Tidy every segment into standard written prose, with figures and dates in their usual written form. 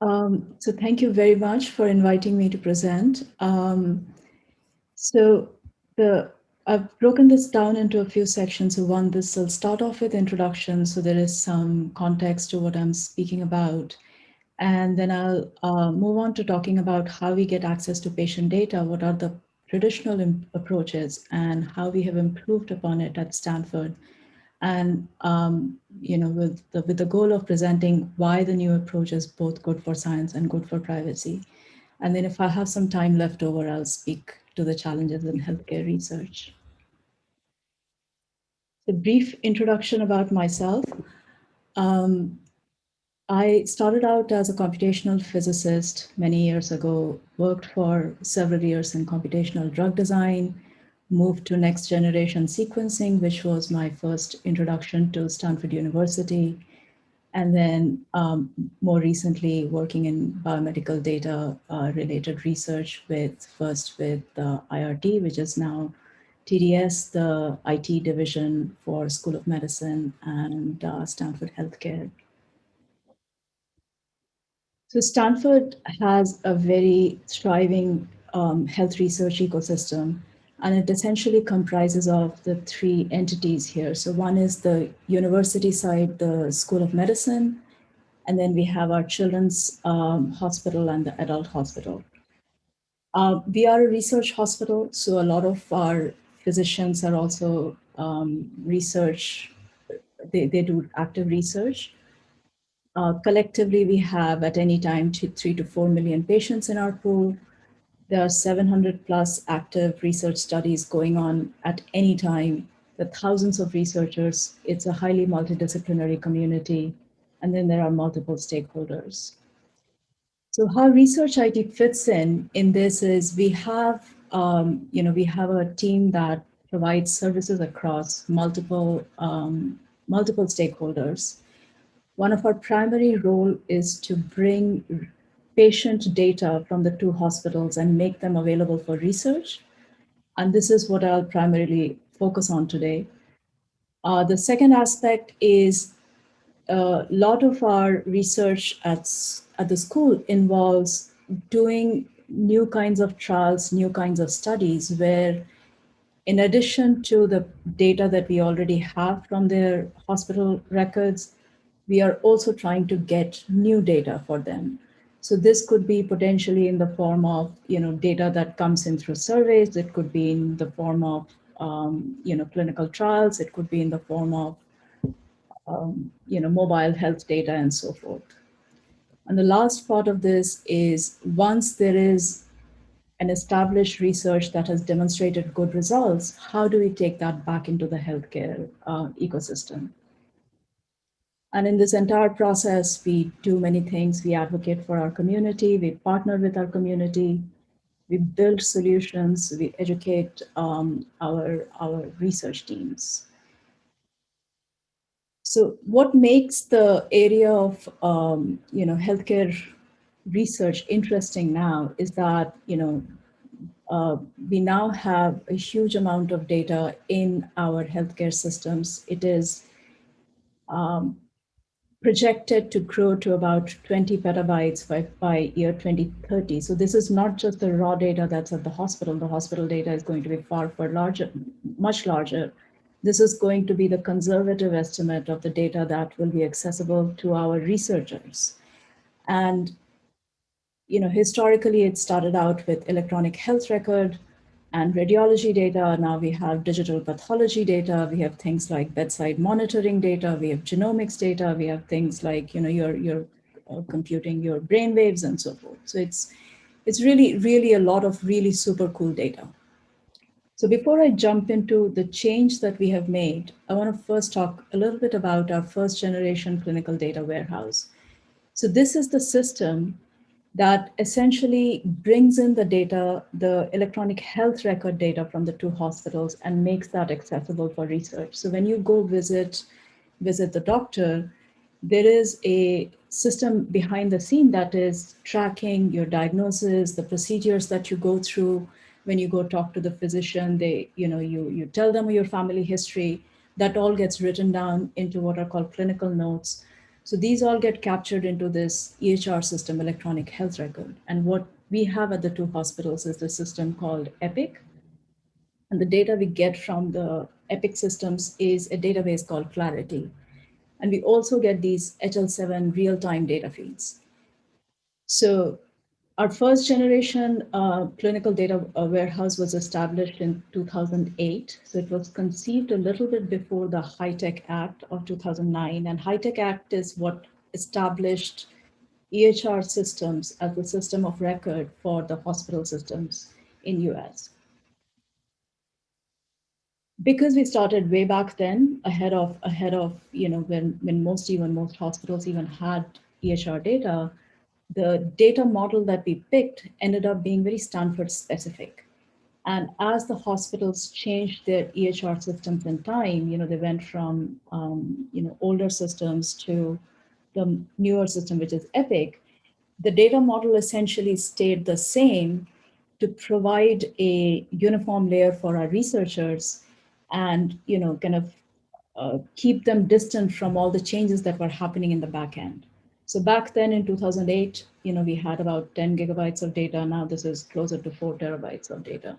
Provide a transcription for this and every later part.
So thank you very much for inviting me to present. So I've broken this down into a few sections. So one, this will start off with introduction, so there is some context to what I'm speaking about. And then I'll move on to talking about how we get access to patient data, what are the traditional approaches, and how we have improved upon it at Stanford. And with the goal of presenting why the new approach is both good for science and good for privacy. And then if I have some time left over, I'll speak to the challenges in healthcare research. A brief introduction about myself. Um, I started out as a computational physicist many years ago, worked for several years in computational drug design, moved to next generation sequencing, which was my first introduction to Stanford University. And then more recently working in biomedical data related research first with IRT, which is now TDS, the IT division for School of Medicine and Stanford Healthcare. So Stanford has a very thriving health research ecosystem, and it essentially comprises of the three entities here. So one is the university side, the School of Medicine, and then we have our children's hospital and the adult hospital. We are a research hospital, so a lot of our physicians are also research, they do active research. Collectively, we have at any time 3 to 4 million patients in our pool. There are 700 plus active research studies going on at any time. There are thousands of researchers. It's a highly multidisciplinary community. And then there are multiple stakeholders. So how research IT fits in this is we have a team that provides services across multiple stakeholders. One of our primary role is to bring patient data from the two hospitals and make them available for research. And this is what I'll primarily focus on today. The second aspect is a lot of our research at the school involves doing new kinds of trials, new kinds of studies where in addition to the data that we already have from their hospital records, we are also trying to get new data for them. So this could be potentially in the form of data that comes in through surveys. It could be in the form of clinical trials. It could be in the form of mobile health data and so forth. And the last part of this is once there is an established research that has demonstrated good results, how do we take that back into the healthcare ecosystem? And in this entire process, we do many things. We advocate for our community, we partner with our community, we build solutions, we educate our research teams. So what makes the area of healthcare research interesting now is that we now have a huge amount of data in our healthcare systems. It is projected to grow to about 20 petabytes by year 2030. So this is not just the raw data that's at the hospital. The hospital data is going to be far larger, much larger. This is going to be the conservative estimate of the data that will be accessible to our researchers. And historically, it started out with electronic health record and radiology data. Now we have digital pathology data. We have things like bedside monitoring data. We have genomics data. We have things like you're computing your brain waves and so forth. So it's really a lot of really super cool data. So before I jump into the change that we have made, I want to first talk a little bit about our first generation clinical data warehouse. So this is the system that essentially brings in the data, the electronic health record data from the two hospitals and makes that accessible for research. So when you go visit the doctor, there is a system behind the scene that is tracking your diagnosis, the procedures that you go through. When you go talk to the physician, you tell them your family history. That all gets written down into what are called clinical notes. So these all get captured into this EHR system, electronic health record. And what we have at the two hospitals is the system called Epic. And the data we get from the Epic systems is a database called Clarity. And we also get these HL7 real-time data feeds. So our first generation clinical data warehouse was established in 2008. So it was conceived a little bit before the HITECH Act of 2009. And HITECH Act is what established EHR systems as the system of record for the hospital systems in US. Because we started way back then, ahead of when most hospitals even had EHR data, the data model that we picked ended up being very Stanford specific. And as the hospitals changed their EHR systems in time, they went from older systems to the newer system, which is Epic. The data model essentially stayed the same to provide a uniform layer for our researchers and kind of keep them distant from all the changes that were happening in the back end. So back then in 2008, we had about 10 gigabytes of data. Now this is closer to 4 terabytes of data.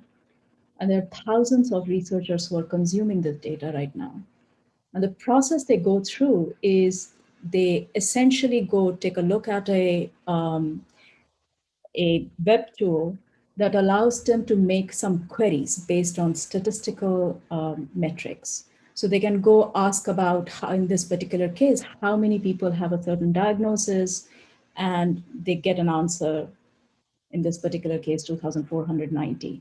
And there are thousands of researchers who are consuming this data right now. And the process they go through is they essentially go take a look at a web tool that allows them to make some queries based on statistical metrics. So they can go ask about how, in this particular case, how many people have a certain diagnosis, and they get an answer. In this particular case, 2,490.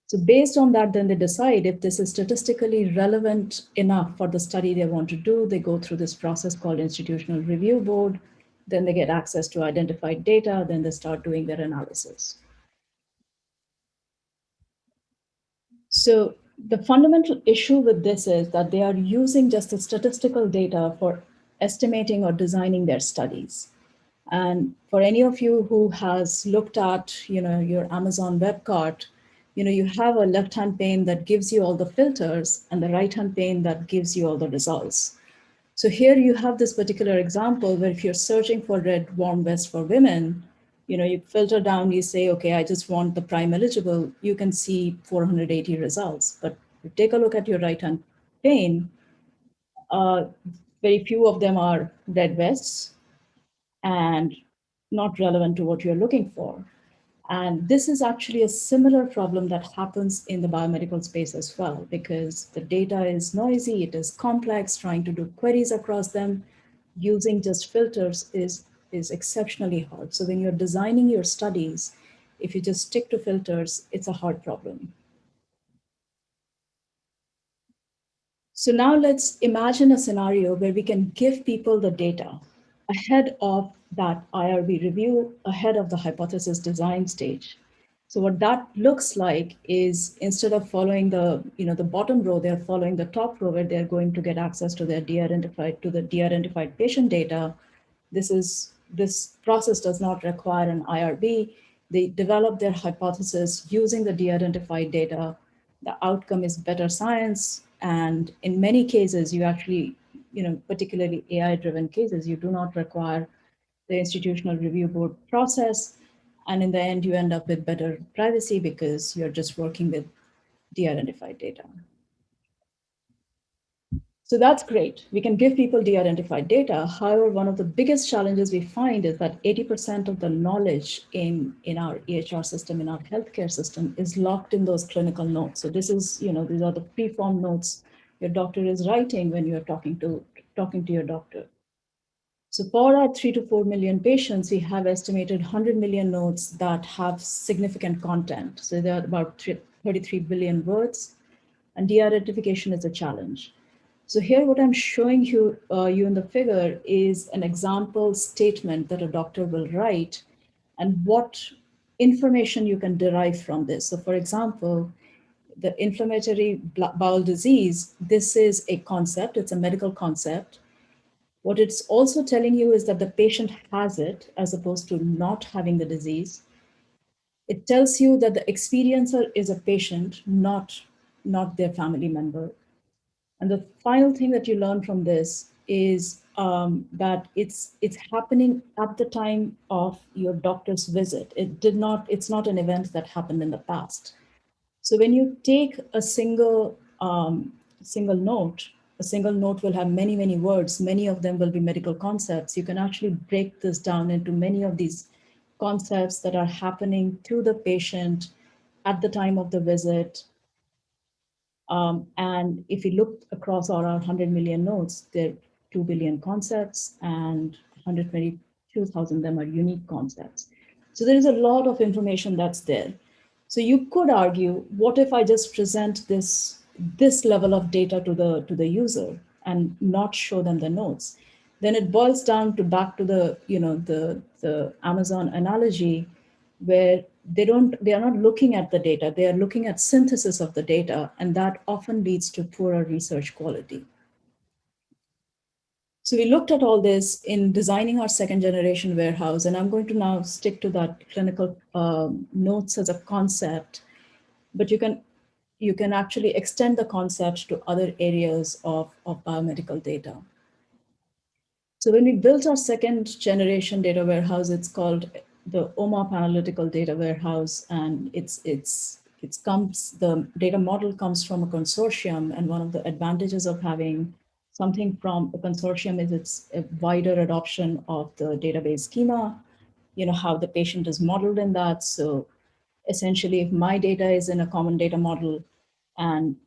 So based on that, then they decide if this is statistically relevant enough for the study they want to do. They go through this process called institutional review board. Then they get access to identified data. Then they start doing their analysis. So the fundamental issue with this is that they are using just the statistical data for estimating or designing their studies. And for any of you who has looked at, your Amazon web cart, you have a left-hand pane that gives you all the filters and the right-hand pane that gives you all the results. So here you have this particular example where if you're searching for red warm vest for women, you filter down, you say, okay, I just want the prime eligible, you can see 480 results. But if you take a look at your right-hand pane, uh, very few of them are red vests and not relevant to what you're looking for. And this is actually a similar problem that happens in the biomedical space as well, because the data is noisy, it is complex, trying to do queries across them using just filters is exceptionally hard. So when you're designing your studies, if you just stick to filters, it's a hard problem. So now let's imagine a scenario where we can give people the data ahead of that IRB review, ahead of the hypothesis design stage. So what that looks like is instead of following the bottom row, they're following the top row where they're going to get access to the de-identified patient data. This process does not require an IRB. They develop their hypothesis using the de-identified data. The outcome is better science. And in many cases, you actually, particularly AI-driven cases, you do not require the institutional review board process. And in the end, you end up with better privacy because you're just working with de-identified data. So that's great. We can give people de-identified data. However, one of the biggest challenges we find is that 80% of the knowledge in our EHR system, in our healthcare system, is locked in those clinical notes. So this is, these are the pre-formed notes your doctor is writing when you're talking to your doctor. So for our 3 to 4 million patients, we have estimated 100 million notes that have significant content. So there are about 33 billion words, and de-identification is a challenge. So here, what I'm showing you in the figure is an example statement that a doctor will write and what information you can derive from this. So for example, the inflammatory bowel disease, this is a concept, it's a medical concept. What it's also telling you is that the patient has it as opposed to not having the disease. It tells you that the experiencer is a patient, not their family member. And the final thing that you learn from this is that it's happening at the time of your doctor's visit. It's not an event that happened in the past. So when you take single note, a single note will have many, many words. Many of them will be medical concepts. You can actually break this down into many of these concepts that are happening to the patient at the time of the visit. And if you look across all our 100 million notes, there are 2 billion concepts and 122,000 of them are unique concepts. So there is a lot of information that's there. So you could argue, what if I just present this level of data to the user and not show them the notes? Then it boils down to back to the Amazon analogy, where they are not looking at the data, they are looking at synthesis of the data, and that often leads to poorer research quality. So we looked at all this in designing our second generation warehouse, and I'm going to now stick to that clinical notes as a concept, but you can actually extend the concept to other areas of biomedical data. So when we built our second generation data warehouse, it's called the OMAP Analytical Data Warehouse, and the data model comes from a consortium, and one of the advantages of having something from a consortium is it's a wider adoption of the database schema, how the patient is modeled in that. So essentially, if my data is in a common data model and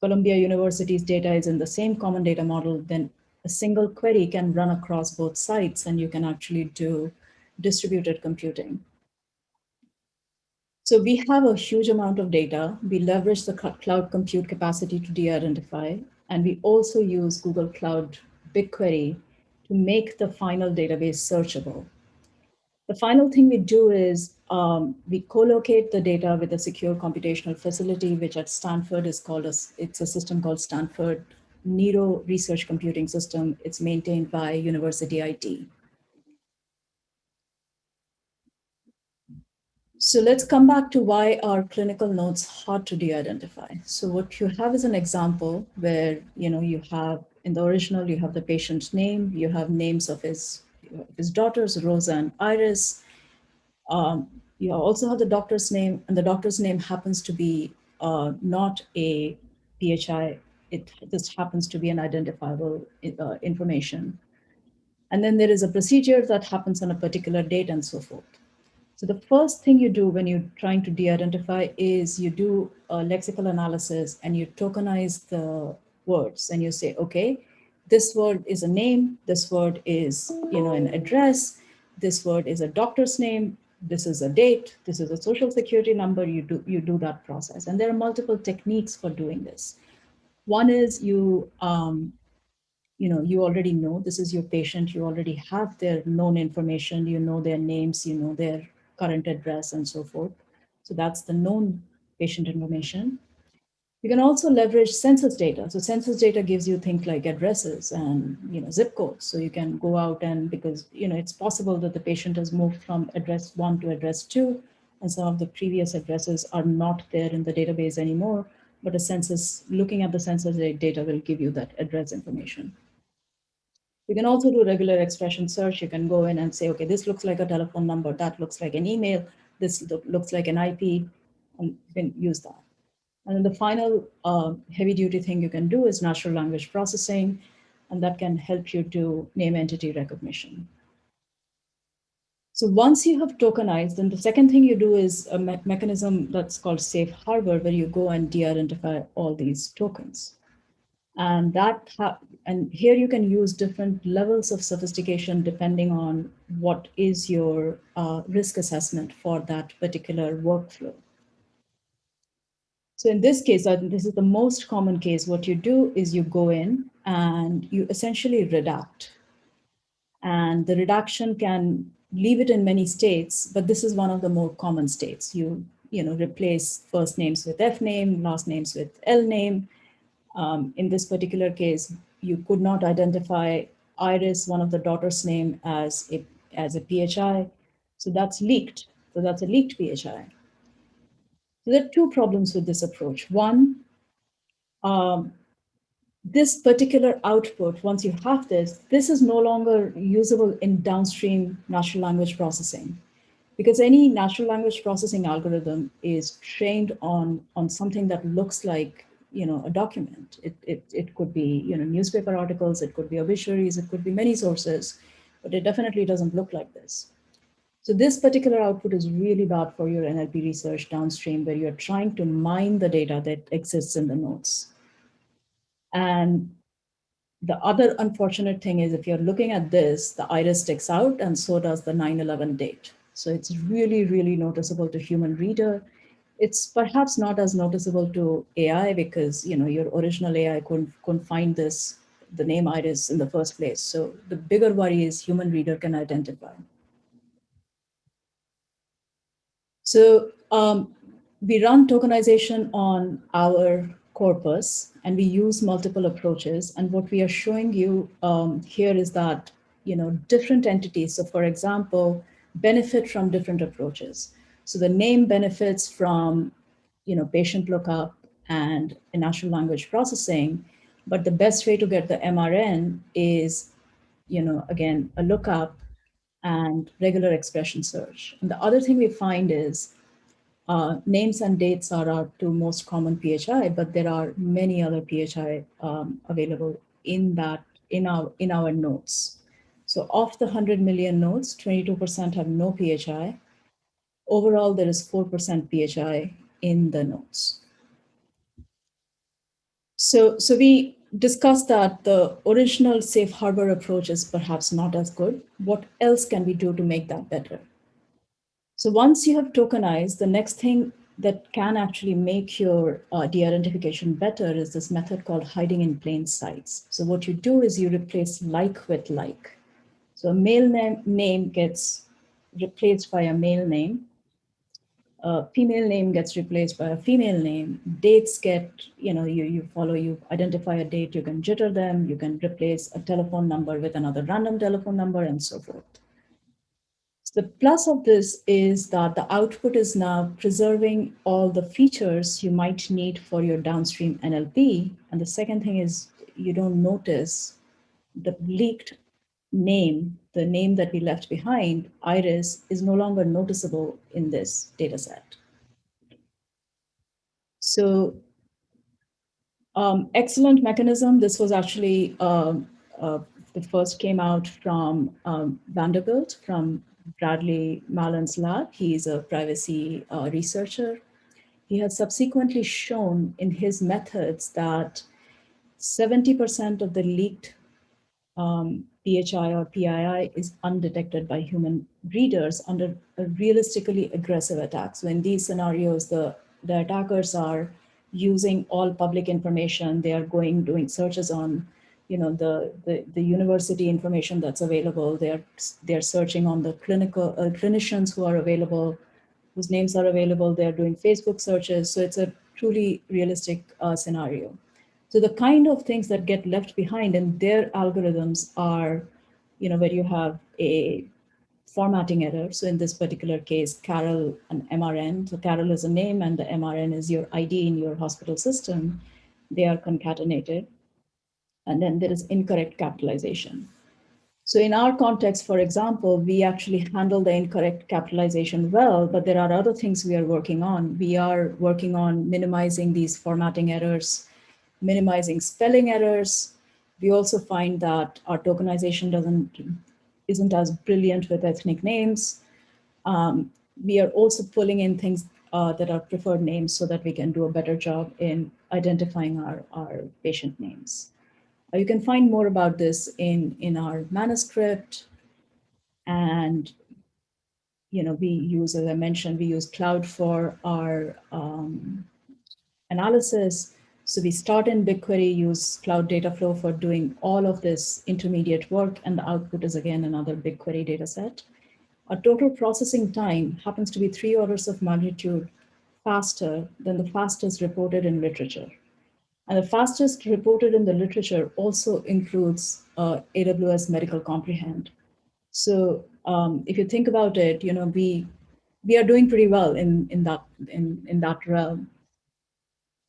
Columbia University's data is in the same common data model, then a single query can run across both sites and you can actually do distributed computing. So we have a huge amount of data. We leverage the cloud compute capacity to de-identify, and we also use Google Cloud BigQuery to make the final database searchable. The final thing we do is we co-locate the data with a secure computational facility, which at Stanford is called it's a system called Stanford Neuro Research Computing System. It's maintained by University IT. So let's come back to why are clinical notes hard to de-identify. So what you have is an example where you have in the original you have the patient's name, you have names of his daughters, Rosa and Iris. You also have the doctor's name, and the doctor's name happens to be not a PHI. It just happens to be an identifiable information. And then there is a procedure that happens on a particular date and so forth. So the first thing you do when you're trying to de-identify is you do a lexical analysis and you tokenize the words and you say, okay, this word is a name, this word is an address, this word is a doctor's name, this is a date, this is a social security number. You do that process, and there are multiple techniques for doing this. One is you already know this is your patient, you already have their known information, you know their names, you know their current address and so forth. So that's the known patient information. You can also leverage census data. So census data gives you things like addresses and zip codes. So you can go out and because it's possible that the patient has moved from address 1 to address 2, and some of the previous addresses are not there in the database anymore. But looking at the census data will give you that address information. You can also do regular expression search. You can go in and say, okay, this looks like a telephone number, that looks like an email, this looks like an IP, and you can use that. And then the final heavy duty thing you can do is natural language processing, and that can help you do name entity recognition. So once you have tokenized, then the second thing you do is a mechanism that's called safe harbor, where you go and de-identify all these tokens. And and here you can use different levels of sophistication depending on what is your risk assessment for that particular workflow. So in this case, this is the most common case. What you do is you go in and you essentially redact. And the redaction can leave it in many states, but this is one of the more common states. Replace first names with F name, last names with L name. In this particular case, you could not identify Iris, one of the daughter's name, as a PHI. So that's leaked. So that's a leaked PHI. So there are two problems with this approach. One, this particular output, once you have this is no longer usable in downstream natural language processing, because any natural language processing algorithm is trained on something that looks like, a document. It could be, newspaper articles, it could be obituaries, it could be many sources, but it definitely doesn't look like this. So this particular output is really bad for your NLP research downstream, where you're trying to mine the data that exists in the notes. And the other unfortunate thing is, if you're looking at this, the iris sticks out, and so does the 9/11 date. So it's really, really noticeable to human reader. It's perhaps not as noticeable to AI, because your original AI couldn't find the name iris in the first place. So the bigger worry is human reader can identify. So we run tokenization on our corpus, and we use multiple approaches. And what we are showing you here is that, different entities, so for example, benefit from different approaches. So the name benefits from, patient lookup and natural language processing, but the best way to get the MRN is, again, a lookup and regular expression search. And the other thing we find is names and dates are our two most common PHI, but there are many other PHI available in our notes. So of the 100 million notes, 22% have no PHI. Overall, there is 4% PHI in the notes. So we discussed that the original safe harbor approach is perhaps not as good. What else can we do to make that better? So once you have tokenized, the next thing that can actually make your de-identification better is this method called hiding in plain sights. So what you do is you replace like with like. So a male name gets replaced by a male name. A female name gets replaced by a female name. Dates get, you identify a date, you can jitter them, you can replace a telephone number with another random telephone number, and so forth. The plus of this is that the output is now preserving all the features you might need for your downstream NLP. And the second thing is, you don't notice the leaked name, the name that we left behind, iris, is no longer noticeable in this data set. So excellent mechanism. This was actually the first came out from Vanderbilt, from Bradley Malan's lab. He's a privacy researcher. He has subsequently shown in his methods that 70% of the leaked PHI or PII is undetected by human readers under a realistically aggressive attack. So in these scenarios, the attackers are using all public information. They are doing searches on, the university information that's available. They're searching on the clinicians who are available, whose names are available. They're doing Facebook searches. So it's a truly realistic scenario. So the kind of things that get left behind in their algorithms are, where you have a formatting error. So in this particular case, Carol and MRN. So Carol is a name and the MRN is your ID in your hospital system. They are concatenated. And then there is incorrect capitalization. So in our context, for example, we actually handle the incorrect capitalization well, but there are other things we are working on. We are working on minimizing these formatting errors, minimizing spelling errors. We also find that our tokenization isn't as brilliant with ethnic names. We are also pulling in things that are preferred names so that we can do a better job in identifying our patient names. You can find more about this in our manuscript. And we use, as I mentioned, we use cloud for our analysis. So we start in BigQuery, use Cloud Dataflow for doing all of this intermediate work, and the output is again another BigQuery data set. Our total processing time happens to be 3 orders of magnitude faster than the fastest reported in literature. And the fastest reported in the literature also includes AWS Medical Comprehend. So if you think about it, we are doing pretty well in that realm.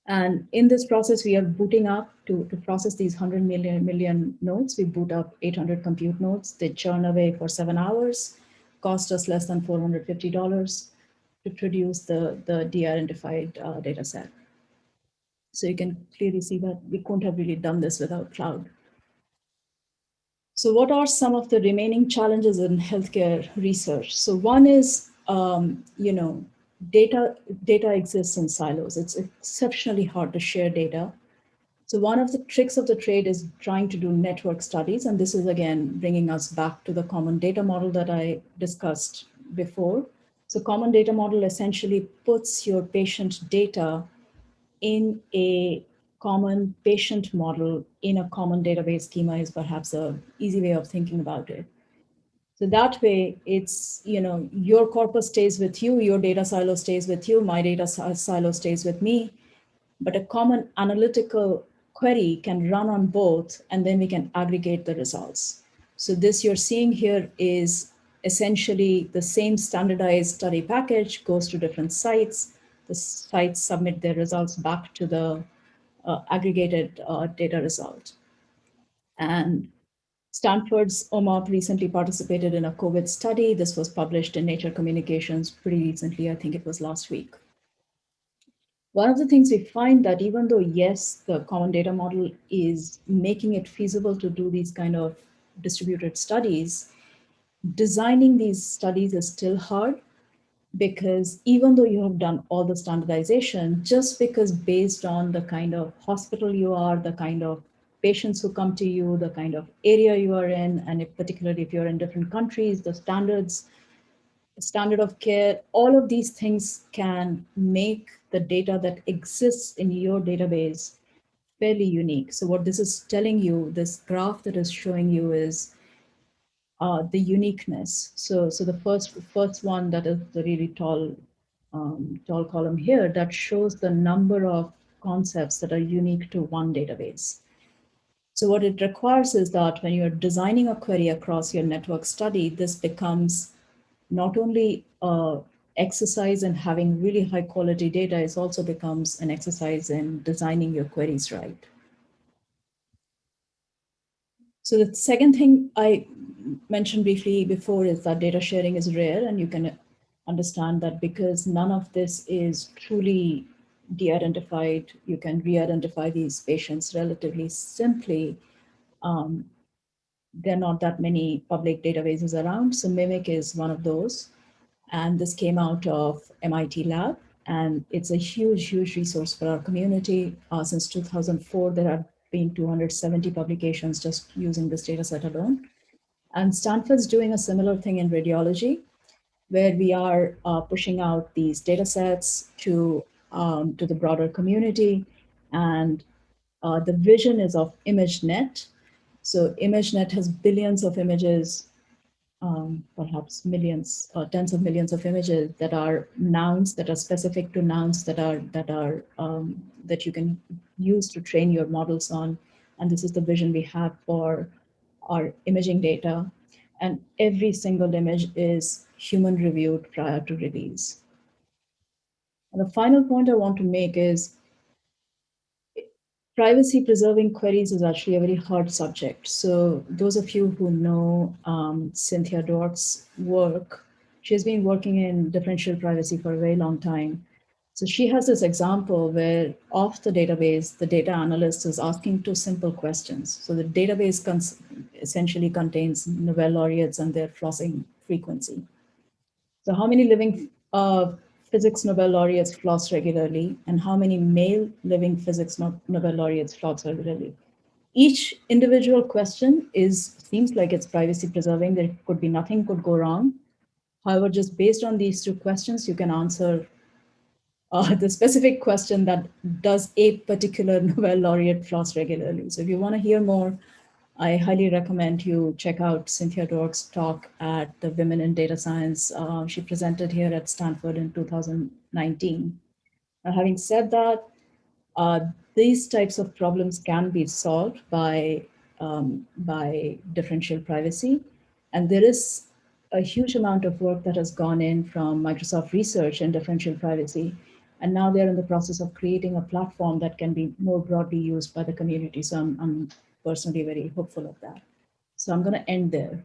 And in this process, we are booting up to process these 100 million nodes. We boot up 800 compute nodes. They churn away for 7 hours, cost us less than $450 to produce the de-identified data set. So you can clearly see that we couldn't have really done this without cloud. So what are some of the remaining challenges in healthcare research? So one is, data exists in silos. It's exceptionally hard to share data. So one of the tricks of the trade is trying to do network studies. And this is, again, bringing us back to the common data model that I discussed before. So common data model essentially puts your patient data in a common patient model in a common database schema is perhaps a easy way of thinking about it. So that way, it's, your corpus stays with you, your data silo stays with you, my data silo stays with me, but a common analytical query can run on both, and then we can aggregate the results. So this you're seeing here is essentially the same standardized study package goes to different sites. The sites submit their results back to the aggregated data result. And Stanford's OMOP recently participated in a COVID study. This was published in Nature Communications pretty recently. I think it was last week. One of the things we find that even though, yes, the common data model is making it feasible to do these kind of distributed studies, designing these studies is still hard, because even though you have done all the standardization, just because based on the kind of hospital you are, the kind of patients who come to you, the kind of area you are in, and if, particularly if you're in different countries, the standard of care, all of these things can make the data that exists in your database fairly unique. So what this is telling you, this graph that is showing you, is the uniqueness. So the first one, that is the really tall column here, that shows the number of concepts that are unique to one database. So what it requires is that when you're designing a query across your network study, this becomes not only exercise in having really high quality data, it also becomes an exercise in designing your queries right. So the second thing I mentioned briefly before is that data sharing is rare, and you can understand that because none of this is truly de-identified, you can re-identify these patients relatively simply. There are not that many public databases around, so Mimic is one of those. And this came out of MIT Lab, and it's a huge, huge resource for our community. Since 2004, there have been 270 publications just using this data set alone. And Stanford's doing a similar thing in radiology, where we are pushing out these data sets to the broader community. And the vision is of ImageNet. So ImageNet has billions of images, perhaps millions or tens of millions of images that are nouns, that are specific to nouns, that you can use to train your models on. And this is the vision we have for our imaging data. And every single image is human reviewed prior to release. And the final point I want to make is privacy preserving queries is actually a very hard subject. So those of you who know Cynthia Dort's work, she's been working in differential privacy for a very long time. So she has this example where off the database, the data analyst is asking two simple questions. So the database essentially contains Nobel laureates and their flossing frequency. So how many living physics Nobel laureates floss regularly, and how many male living physics Nobel laureates floss regularly? Each individual question seems like it's privacy preserving. There could be nothing could go wrong. However, just based on these two questions, you can answer the specific question that does a particular Nobel laureate floss regularly. So if you want to hear more, I highly recommend you check out Cynthia Dork's talk at the Women in Data Science. She presented here at Stanford in 2019. Now, having said that, these types of problems can be solved by differential privacy. And there is a huge amount of work that has gone in from Microsoft Research in differential privacy. And now they're in the process of creating a platform that can be more broadly used by the community. So I'm personally very hopeful of that. So I'm going to end there.